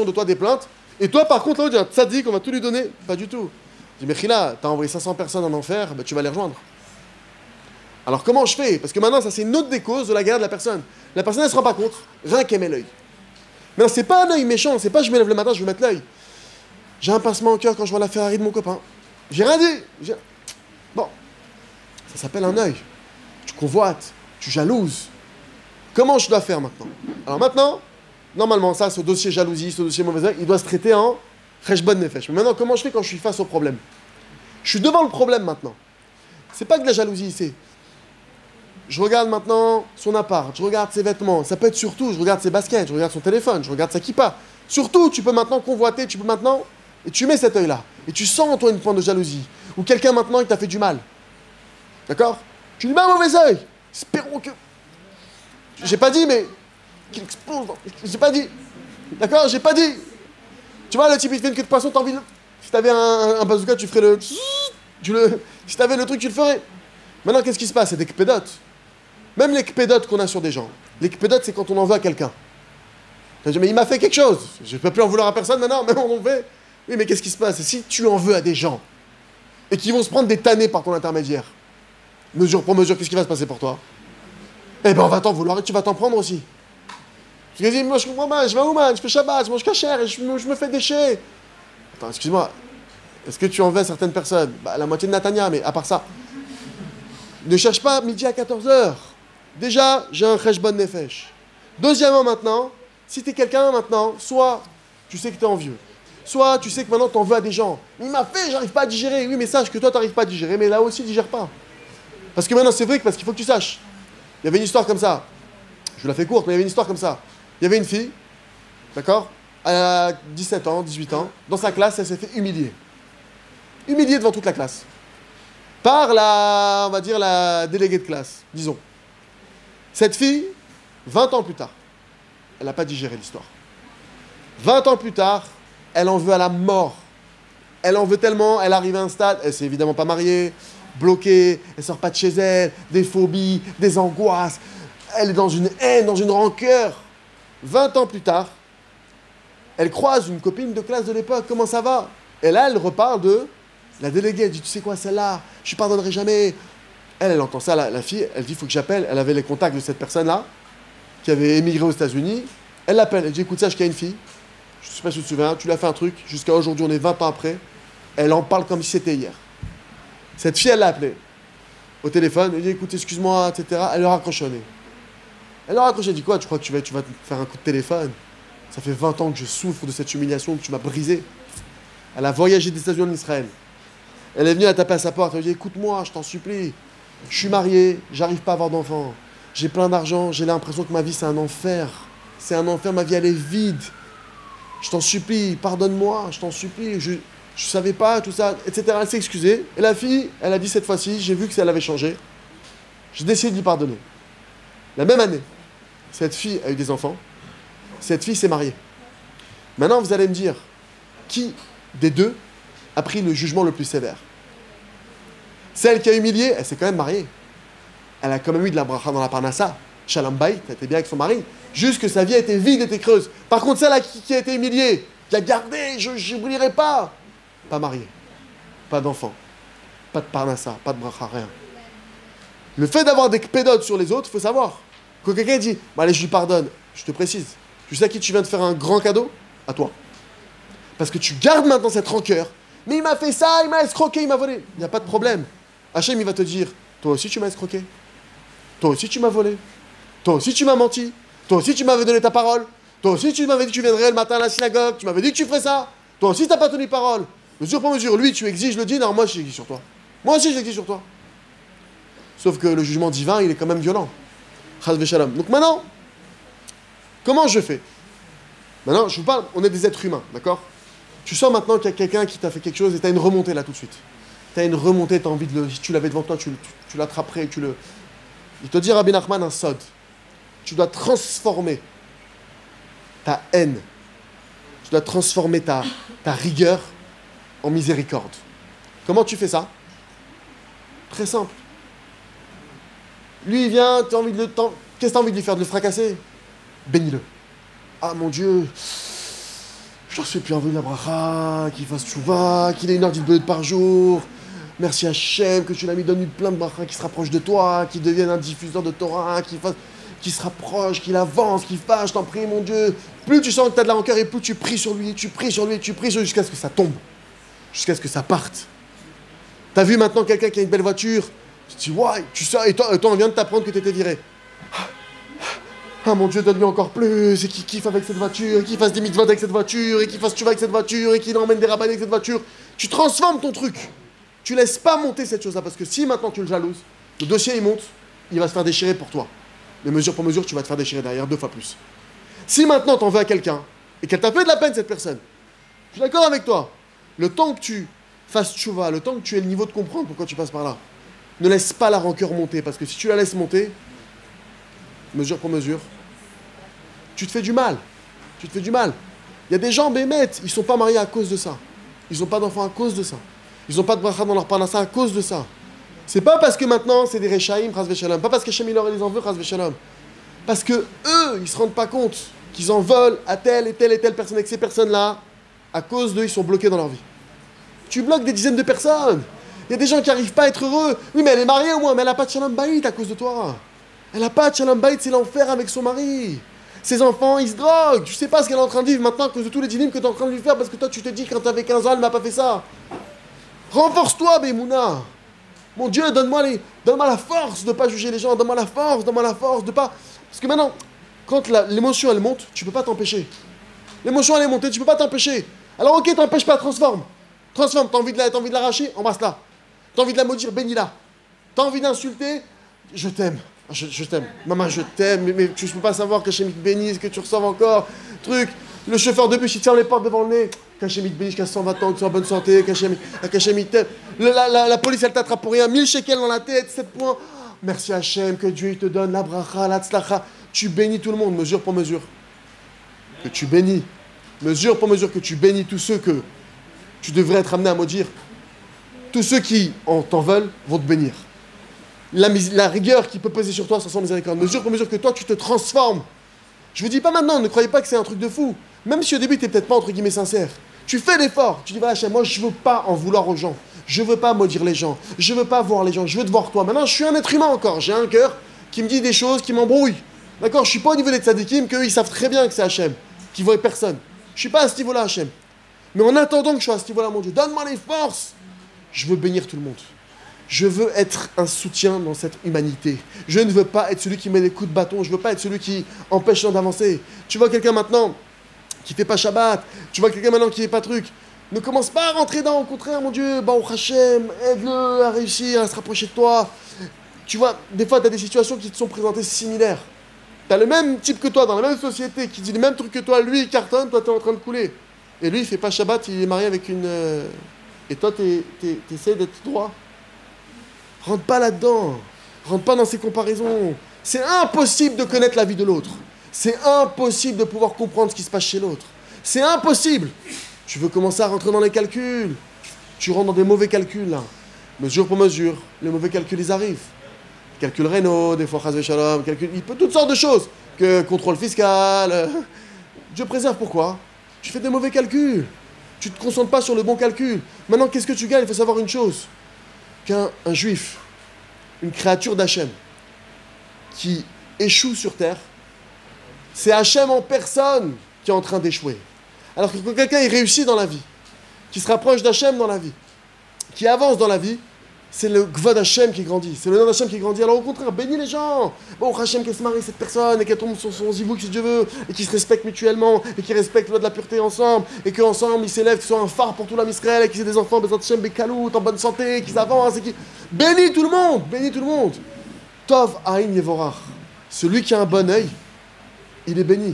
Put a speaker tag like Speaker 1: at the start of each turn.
Speaker 1: de toi des plaintes. Et toi, par contre, là, on dit, tzaddik, on va tout lui donner. Pas du tout. Je dis, mais Khila, t'as envoyé 500 personnes en enfer, bah, tu vas les rejoindre. Alors comment je fais? Parce que maintenant, ça c'est une autre des causes de la guerre de la personne. La personne, elle se rend pas compte, rien qu'elle met l'œil. Mais non, c'est pas un œil méchant, c'est pas je me lève le matin, je vais mettre l'œil. J'ai un pincement au cœur quand je vois la Ferrari de mon copain. J'ai rien dit. Bon, ça s'appelle un œil. Tu convoites, tu jalouses. Comment je dois faire maintenant? Alors maintenant, normalement, ça, ce dossier jalousie, ce dossier mauvais œil, il doit se traiter en Cheshbon Nefesh. Mais maintenant, comment je fais quand je suis face au problème? Je suis devant le problème maintenant. C'est pas que de la jalousie, c'est... Je regarde maintenant son appart, je regarde ses vêtements, ça peut être surtout, je regarde ses baskets, je regarde son téléphone, je regarde sa kippa. Surtout, tu peux maintenant convoiter, tu peux maintenant... Et tu mets cet œil-là. Et tu sens en toi une pointe de jalousie. Ou quelqu'un maintenant, il t'a fait du mal. D'accord? Tu lui mets un mauvais œil. Espérons que... J'ai pas dit, mais... Qu'il explose. J'ai pas dit. D'accord? J'ai pas dit. Tu vois, le type, il te fait une queue de poisson, t'as envie de... Si t'avais un bazooka, tu ferais le... Si t'avais le truc, tu le ferais. Maintenant, qu'est-ce qui se passe? C'est des kpédotes. Même les kpédotes qu'on a sur des gens. Les kpédotes, c'est quand on en veut à quelqu'un. Tu dis, mais il m'a fait quelque chose. Je ne peux plus en vouloir à personne maintenant, mais on en fait. Oui, mais qu'est-ce qui se passe? Si tu en veux à des gens, et qu'ils vont se prendre des tannés par ton intermédiaire, mesure pour mesure, qu'est-ce qui va se passer pour toi? Eh ben, on va t'en vouloir et tu vas t'en prendre aussi. Tu vas dire, moi, je comprends pas, je vais au man, je fais Shabbat, je mange kasher et je me fais déchirer. Attends, excuse-moi. Est-ce que tu en veux à certaines personnes? Bah, la moitié de Natania, mais à part ça. Ne cherche pas midi à 14h. Déjà, j'ai un Cheshbon Nefesh. Deuxièmement, maintenant, si tu es quelqu'un maintenant, soit tu sais que tu es envieux, soit tu sais que maintenant tu en veux à des gens. Il m'a fait, j'arrive pas à digérer. Oui, mais sache que toi, tu n'arrives pas à digérer, mais là aussi, digère pas. Parce que maintenant, c'est vrai, parce qu'il faut que tu saches. Il y avait une histoire comme ça. Je vous la fais courte, mais il y avait une histoire comme ça. Il y avait une fille, d'accord? Elle a 17 ans, 18 ans. Dans sa classe, elle s'est fait humilier. Humiliée devant toute la classe. Par la, on va dire, la déléguée de classe, disons. Cette fille, 20 ans plus tard, elle n'a pas digéré l'histoire. 20 ans plus tard, elle en veut à la mort. Elle en veut tellement, elle arrive à un stade, elle s'est évidemment pas mariée, bloquée, elle sort pas de chez elle, des phobies, des angoisses, elle est dans une haine, dans une rancœur. 20 ans plus tard, elle croise une copine de classe de l'époque, comment ça va? Et là, elle reparle de la déléguée, elle dit, tu sais quoi, celle-là, je ne pardonnerai jamais. Elle entend ça, la fille, elle dit, il faut que j'appelle. Elle avait les contacts de cette personne-là, qui avait émigré aux États-Unis. Elle l'appelle, elle dit, écoute, sache qu'il y a une fille, je ne sais pas si tu te souviens, tu lui as fait un truc, jusqu'à aujourd'hui, on est 20 ans après, elle en parle comme si c'était hier. Cette fille, elle l'a appelée au téléphone, elle dit, écoute, excuse-moi, etc. Elle leur a raccrochonné. Elle leur a raccroché, elle dit, quoi, tu crois que tu vas te faire un coup de téléphone? Ça fait 20 ans que je souffre de cette humiliation, que tu m'as brisé. Elle a voyagé des États-Unis en Israël. Elle est venue, elle a tapé à sa porte, elle lui a dit, écoute-moi, je t'en supplie. Je suis marié, j'arrive pas à avoir d'enfants. J'ai plein d'argent, j'ai l'impression que ma vie c'est un enfer. C'est un enfer, ma vie elle est vide. Je t'en supplie, pardonne-moi, je t'en supplie. Je savais pas, tout ça, etc. Elle s'est excusée. Et la fille, elle a dit cette fois-ci, j'ai vu que ça l'avait changé. J'ai décidé de lui pardonner. La même année, cette fille a eu des enfants. Cette fille s'est mariée. Maintenant, vous allez me dire, qui des deux a pris le jugement le plus sévère? Celle qui a humilié, elle s'est quand même mariée. Elle a quand même eu de la bracha dans la parnassa. Shalom Bayit, elle était bien avec son mari. Juste que sa vie a été vide, était creuse. Par contre, celle qui a été humiliée, qui a gardé, je n'oublierai pas. Pas mariée, pas d'enfant, pas de parnassa, pas de bracha, rien. Le fait d'avoir des kpédotes sur les autres, il faut savoir. Quand quelqu'un dit, bah, allez, je lui pardonne, je te précise. Tu sais à qui tu viens de faire un grand cadeau? À toi. Parce que tu gardes maintenant cette rancœur. Mais il m'a fait ça, il m'a escroqué, il m'a volé. Il n'y a pas de problème. Hachem, il va te dire, toi aussi tu m'as escroqué. Toi aussi tu m'as volé. Toi aussi tu m'as menti. Toi aussi tu m'avais donné ta parole. Toi aussi tu m'avais dit que tu viendrais le matin à la synagogue. Tu m'avais dit que tu ferais ça. Toi aussi tu n'as pas tenu parole. Mesure pour mesure, lui tu exiges le din, alors moi je l'exige sur toi. Moi aussi je l'exige sur toi. Sauf que le jugement divin, il est quand même violent. Chas v'shalom. Donc maintenant, comment je fais? Maintenant, je vous parle, on est des êtres humains, d'accord? Tu sens maintenant qu'il y a quelqu'un qui t'a fait quelque chose et tu as une remontée là tout de suite. Tu as une remontée, tu as envie de le... Si tu l'avais devant toi, tu l'attraperais, tu le... Il te dit, Rabbi Nachman, un sod. Tu dois transformer ta haine. Tu dois transformer ta rigueur en miséricorde. Comment tu fais ça? Très simple. Lui, il vient, tu as envie de le... Qu'est-ce que tu as envie de lui faire? De le fracasser? Bénis-le. Ah mon Dieu, j'en suis plus envie de la bracha, qu'il fasse tchouva, qu'il ait une heure d'Ibbeut par jour. Merci Hachem que tu l'as mis, donne-lui plein de bracha qui se rapprochent de toi, qui devienne un diffuseur de Torah, qui se rapproche, qu'il avance, qu'il fasse, je t'en prie mon Dieu. Plus tu sens que tu as de la rancœur et plus tu pries sur lui, tu pries sur lui, tu pries sur lui jusqu'à ce que ça tombe, jusqu'à ce que ça parte. T'as vu maintenant quelqu'un qui a une belle voiture, tu te dis, ouais, tu sais, et toi on vient de t'apprendre que tu étais viré. Ah mon Dieu, donne-lui encore plus, et qu'il kiffe avec cette voiture, et qu'il fasse des mitzvot avec cette voiture, et qu'il fasse tchouva avec cette voiture, et qu'il emmène des rabbins avec cette voiture. Tu transformes ton truc. Tu laisses pas monter cette chose-là, parce que si maintenant tu le jalouses, le dossier il monte, il va se faire déchirer pour toi. Mais mesure pour mesure, tu vas te faire déchirer derrière 2 fois plus. Si maintenant t'en veux à quelqu'un, et qu'elle t'a fait de la peine cette personne, je suis d'accord avec toi, le temps que tu fasses tchouva, le temps que tu aies le niveau de comprendre pourquoi tu passes par là, ne laisse pas la rancœur monter, parce que si tu la laisses monter, mesure pour mesure, tu te fais du mal. Tu te fais du mal. Il y a des gens bémettes, ils sont pas mariés à cause de ça. Ils n'ont pas d'enfants à cause de ça. Ils n'ont pas de bracha dans leur parnassa à cause de ça. C'est pas parce que maintenant c'est des rechaïm, chas v'shalom. Pas parce que Hachem il leur les en veut, chas v'shalom. Parce que eux, ils se rendent pas compte qu'ils en veulent à telle et telle et telle personne. Et que ces personnes-là, à cause d'eux, ils sont bloqués dans leur vie. Tu bloques des dizaines de personnes. Il y a des gens qui n'arrivent pas à être heureux. Oui, mais elle est mariée au moins, mais elle n'a pas de shalom bayit à cause de toi. Elle n'a pas de shalom bayit, c'est l'enfer avec son mari. Ses enfants, ils se droguent. Tu sais pas ce qu'elle est en train de vivre maintenant à cause de tous les dynimes que tu es en train de lui faire parce que toi, tu te dis quand tu avais 15 ans, elle m'a pas fait ça. Renforce-toi, Bemouna. Mon Dieu, donne-moi la force de ne pas juger les gens. Donne-moi la force de pas... Parce que maintenant, quand l'émotion, elle monte, tu peux pas t'empêcher. L'émotion, elle est montée, tu peux pas t'empêcher. Alors ok, t'empêches pas, transforme. Transforme, t'as envie de l'arracher, embrasse-la. T'as envie de la maudire, bénis-la. T'as envie d'insulter, je t'aime. Je t'aime. Maman, je t'aime, mais tu ne peux pas savoir qu'Hachem te bénisse, que tu reçoives encore. Truc. Le chauffeur de bus, il te ferme les portes devant le nez. Qu'Hachem te bénisse, qu'à 120 ans, que tu sois en bonne santé, qu'Hachem t'aime. La police, elle t'attrape pour rien. 1000 shekels dans la tête, 7 points. Merci Hachem, que Dieu il te donne la bracha, la tzlacha. Tu bénis tout le monde, mesure pour mesure. Que tu bénis. Mesure pour mesure que tu bénis tous ceux que tu devrais être amené à maudire. Tous ceux qui t'en veulent vont te bénir. La rigueur qui peut peser sur toi sans miséricorde. Mesure pour mesure que toi, tu te transformes. Je vous dis pas maintenant, ne croyez pas que c'est un truc de fou. Même si au début, tu n'es peut-être pas entre guillemets sincère. Tu fais l'effort. Tu dis, voilà, Hachem, moi, je veux pas en vouloir aux gens. Je veux pas maudire les gens. Je veux pas voir les gens. Je veux te voir toi. Maintenant, je suis un être humain encore. J'ai un cœur qui me dit des choses, qui m'embrouillent. D'accord? Je suis pas au niveau des tzadikim, qu'eux, ils savent très bien que c'est Hachem, qui voient personne. Je suis pas à ce niveau-là, Hachem. Mais en attendant que je sois à ce niveau-là, mon Dieu, donne-moi les forces. Je veux bénir tout le monde. Je veux être un soutien dans cette humanité. Je ne veux pas être celui qui met des coups de bâton. Je ne veux pas être celui qui empêche les gens d'avancer. Tu vois quelqu'un maintenant qui ne fait pas Shabbat. Tu vois quelqu'un maintenant qui n'est pas truc. Ne commence pas à rentrer dans. Au contraire, mon Dieu, Baruch Hashem, aide-le à réussir, à se rapprocher de toi. Tu vois, des fois, tu as des situations qui te sont présentées similaires. Tu as le même type que toi, dans la même société, qui dit les mêmes trucs que toi. Lui, il cartonne, toi, tu es en train de couler. Et lui, il ne fait pas Shabbat, il est marié avec une... Et toi, tu essaies d'être droit. Rentre pas là-dedans. Rentre pas dans ces comparaisons. C'est impossible de connaître la vie de l'autre. C'est impossible de pouvoir comprendre ce qui se passe chez l'autre. C'est impossible. Tu veux commencer à rentrer dans les calculs. Tu rentres dans des mauvais calculs, là. Mesure pour mesure, les mauvais calculs, ils arrivent. Calcul Renault, des fois, chas v'shalom, calcul... Il peut toutes sortes de choses. Que contrôle fiscal. Dieu préserve, pourquoi? Tu fais des mauvais calculs. Tu ne te concentres pas sur le bon calcul. Maintenant, qu'est-ce que tu gagnes? Il faut savoir une chose. Qu'un juif, une créature d'Hachem, qui échoue sur terre, c'est Hachem en personne qui est en train d'échouer. Alors que quand quelqu'un il réussit dans la vie, qui se rapproche d'Hachem dans la vie, qui avance dans la vie, c'est le Gvod Hachem qui grandit, c'est le nom d'Hachem qui grandit. Alors au contraire, bénis les gens. Bon, Hachem qu'elle se marie cette personne et qu'elle tombe sur son zivouk si Dieu veut, et qu'ils se respectent mutuellement, et qu'ils respectent la loi de la pureté ensemble, et qu'ensemble ils s'élèvent, qu'ils soient un phare pour tout l'âme Israël, et qu'ils aient des enfants, Bezat Hachem, Bekalout, en bonne santé, qu'ils avancent, et qu'ils... Bénis tout le monde, bénis tout le monde. Tov Aïn Yevorach. Celui qui a un bon œil, il est béni.